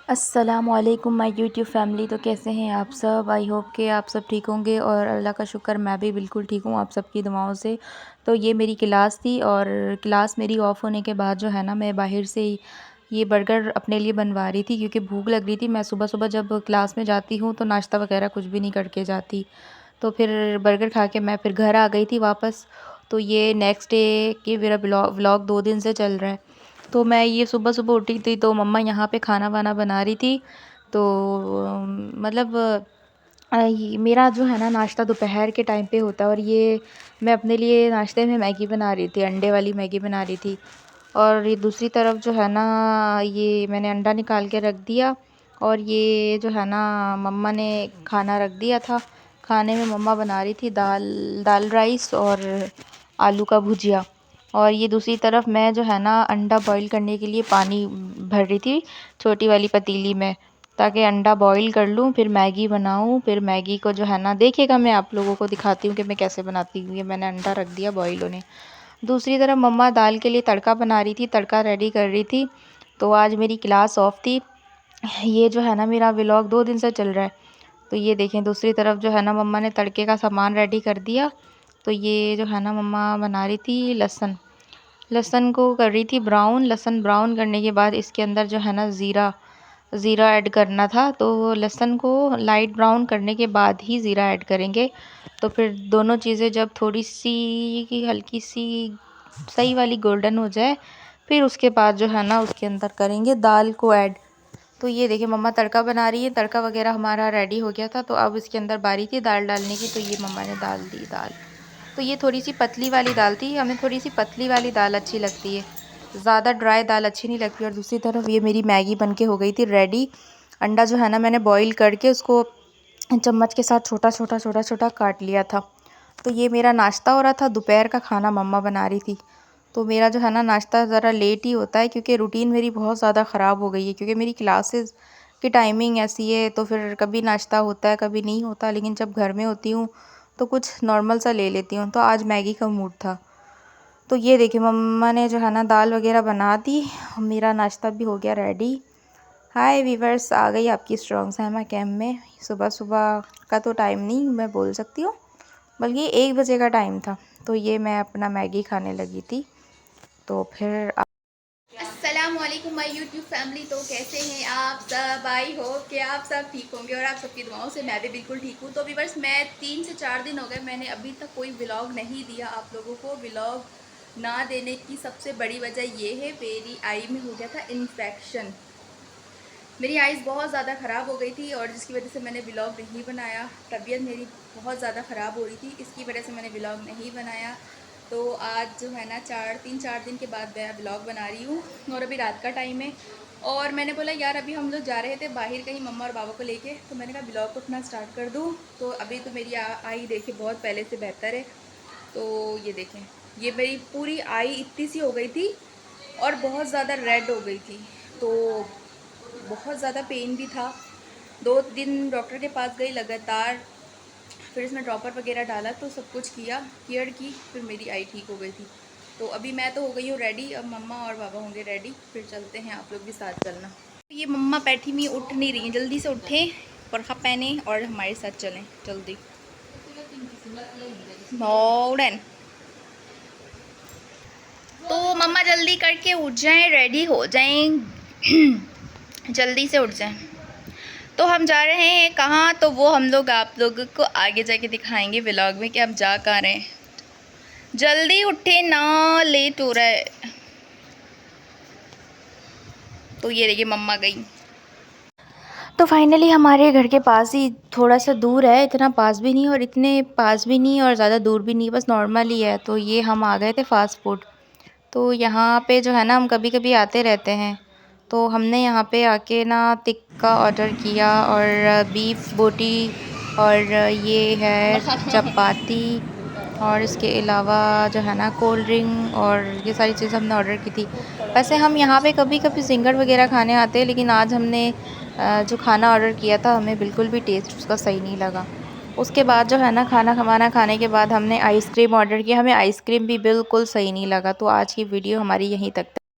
अस्सलामुअलैकुम my YouTube family. तो कैसे हैं आप सब? आई होप कि आप सब ठीक होंगे और अल्लाह का शुक्र मैं भी बिल्कुल ठीक हूँ आप सबकी दुआओं से। तो ये मेरी क्लास थी और क्लास मेरी ऑफ़ होने के बाद जो है ना, मैं बाहर से ये बर्गर अपने लिए बनवा रही थी क्योंकि भूख लग रही थी। मैं सुबह सुबह जब क्लास में जाती हूँ तो नाश्ता वगैरह कुछ भी नहीं करके जाती। तो फिर बर्गर खा के मैं फिर घर आ गई थी वापस। तो ये नेक्स्ट डे की मेरा व्लॉग 2 दिन से चल रहा है। तो मैं ये सुबह-सुबह उठी थी तो मम्मा यहाँ पे खाना-वाना बना रही थी। तो मतलब ये मेरा जो है ना नाश्ता दोपहर के टाइम पे होता है और ये मैं अपने लिए नाश्ते में मैगी बना रही थी, अंडे वाली मैगी बना रही थी। और ये दूसरी तरफ जो है ना, ये मैंने अंडा निकाल के रख दिया और ये जो है ना मम्मा ने खाना रख दिया था। खाने में मम्मा बना रही थी दाल राइस और आलू का भुजिया। और ये दूसरी तरफ मैं जो है ना अंडा बॉईल करने के लिए पानी भर रही थी छोटी वाली पतीली में, ताकि अंडा बॉईल कर लूँ फिर मैगी बनाऊँ। फिर मैगी को जो है ना देखिएगा, मैं आप लोगों को दिखाती हूँ कि मैं कैसे बनाती हूँ। ये मैंने अंडा रख दिया बॉईल होने। दूसरी तरफ मम्मा दाल के लिए तड़का बना रही थी, तड़का रेडी कर रही थी। तो आज मेरी क्लास ऑफ थी। ये जो है ना मेरा व्लॉग 2 दिन से चल रहा है। तो ये देखें, दूसरी तरफ जो है ना मम्मा ने तड़के का सामान रेडी कर दिया। तो ये जो है ना मम्मा बना रही थी लहसुन। लहसुन को कर रही थी ब्राउन। लहसुन ब्राउन करने के बाद इसके अंदर जो है ना ज़ीरा ऐड करना था। तो लहसुन को लाइट ब्राउन करने के बाद ही ज़ीरा ऐड करेंगे। तो फिर दोनों चीज़ें जब थोड़ी सी हल्की सी सही वाली गोल्डन हो जाए, फिर उसके बाद जो है ना उसके अंदर करेंगे दाल को ऐड। तो ये देखिए मम्मा तड़का बना रही है। तड़का वगैरह हमारा रेडी हो गया था। तो अब इसके अंदर बारी थी दाल डालने की। तो ये मम्मा ने डाल दी दाल। तो ये थोड़ी सी पतली वाली दाल थी, हमें थोड़ी सी पतली वाली दाल अच्छी लगती है, ज़्यादा ड्राई दाल अच्छी नहीं लगती। और दूसरी तरफ ये मेरी मैगी बनके हो गई थी रेडी। अंडा जो है ना मैंने बॉईल करके उसको चम्मच के साथ छोटा छोटा छोटा छोटा काट लिया था। तो ये मेरा नाश्ता हो रहा था। दोपहर का खाना मम्मा बना रही थी। तो मेरा जो है ना नाश्ता ज़रा लेट ही होता है क्योंकि रूटीन मेरी बहुत ज़्यादा ख़राब हो गई है, क्योंकि मेरी क्लासेस की टाइमिंग ऐसी है। तो फिर कभी नाश्ता होता है कभी नहीं होता, लेकिन जब घर में होती हूँ तो कुछ नॉर्मल सा ले लेती हूँ। तो आज मैगी का मूड था। तो ये देखिए मम्मा ने जो है ना दाल वगैरह बना दी, मेरा नाश्ता भी हो गया रेडी। हाय वीवर्स, आ गई आपकी स्ट्रॉन्ग सहमा कैम्प में। सुबह सुबह का तो टाइम नहीं मैं बोल सकती हूँ, बल्कि 1 बजे का टाइम था। तो ये मैं अपना मैगी खाने लगी थी। तो फिर अस्सलामुअलैकुम माय यूट्यूब फैमिली। तो कैसे हैं आप सब? आई होप कि आप सब ठीक होंगे और आप सबकी दुआओं से मैं भी बिल्कुल ठीक हूँ। तो व्यूअर्स, मैं 3 से 4 दिन हो गए मैंने अभी तक कोई व्लॉग नहीं दिया आप लोगों को। व्लॉग ना देने की सबसे बड़ी वजह ये है, मेरी आई में हो गया था इन्फेक्शन। मेरी आइज़ बहुत ज़्यादा ख़राब हो गई थी और जिसकी वजह से मैंने व्लॉग नहीं बनाया। तबीयत मेरी बहुत ज़्यादा ख़राब हो रही थी, इसकी वजह से मैंने व्लॉग नहीं बनाया। तो आज जो है ना 3-4 दिन के बाद मैं व्लॉग बना रही हूँ और अभी रात का टाइम है। और मैंने बोला यार अभी हम लोग जा रहे थे बाहर कहीं मम्मा और बाबा को लेके, तो मैंने कहा व्लॉग को अपना स्टार्ट कर दूँ। तो अभी तो मेरी आई देखिए बहुत पहले से बेहतर है। तो ये देखें, ये मेरी पूरी आई इतनी सी हो गई थी और बहुत ज़्यादा रेड हो गई थी। तो बहुत ज़्यादा पेन भी था। 2 दिन डॉक्टर के पास गई लगातार, फिर इसमें ड्रॉपर वगैरह डाला, तो सब कुछ केयर की, फिर मेरी आई ठीक हो गई थी। तो अभी मैं तो हो गई हूँ रेडी, अब मम्मा और बाबा होंगे रेडी, फिर चलते हैं, आप लोग भी साथ चलना। ये मम्मा बैठी हुई उठ नहीं रही हैं, जल्दी से उठें, परखा पहने और हमारे साथ चलें जल्दी। मॉडर्न तो मम्मा जल्दी करके उठ जाएं, रेडी हो जाएं, जल्दी से उठ जाएं। तो हम जा रहे हैं कहाँ, तो वो हम लोग आप लोगों को आगे जाके दिखाएंगे व्लॉग में कि हम जा कहाँ रहे हैं। जल्दी उठे ना, लेट हो रहा है। तो ये देखिए मम्मा गई। तो फाइनली हमारे घर के पास ही थोड़ा सा दूर है, इतना पास भी नहीं और इतने पास भी नहीं और ज़्यादा दूर भी नहीं, बस नॉर्मल ही है। तो ये हम आ गए थे फ़ास्ट फूड। तो यहाँ पे जो है ना हम कभी कभी आते रहते हैं। तो हमने यहाँ पे आके ना टिक्का ऑर्डर किया और बीफ बोटी और ये है चपाती और इसके अलावा जो है ना कोल्ड ड्रिंक और ये सारी चीज़ हमने ऑर्डर की थी। वैसे हम यहाँ पे कभी कभी सिंगर वगैरह खाने आते हैं, लेकिन आज हमने जो खाना ऑर्डर किया था हमें बिल्कुल भी टेस्ट उसका सही नहीं लगा। उसके बाद जो है ना खाना खाने के बाद हमने आइसक्रीम ऑर्डर किया, हमें आइसक्रीम भी बिल्कुल सही नहीं लगा। तो आज की वीडियो हमारी यहीं तक।